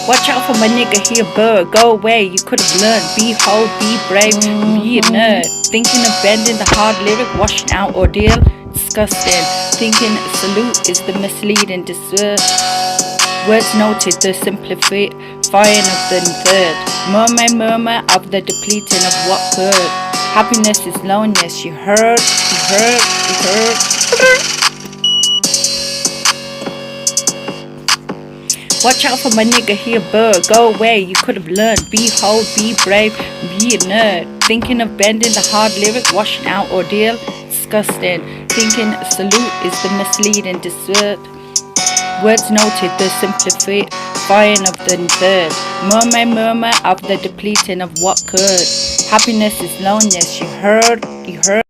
Watch out for my nigga here, bird. Go away, you could have learned. Be whole, be brave, be a nerd. Thinking of bending the hard lyric, washing out ordeal. Disgusting. Thinking salute is the misleading dessert. Words noted, the simplifying of the third. Murmur of the depleting of what could. Happiness is loneliness. You heard. Watch out for my nigga here, bird. Go away, you could have learned. Be whole, be brave, be a nerd. Thinking of bending the hard lyric, washing out ordeal. Disgusting. Thinking salute is the misleading dessert. Words noted, the simplifying of the third. Murmur of the depleting of what could. Happiness is loneliness. You heard.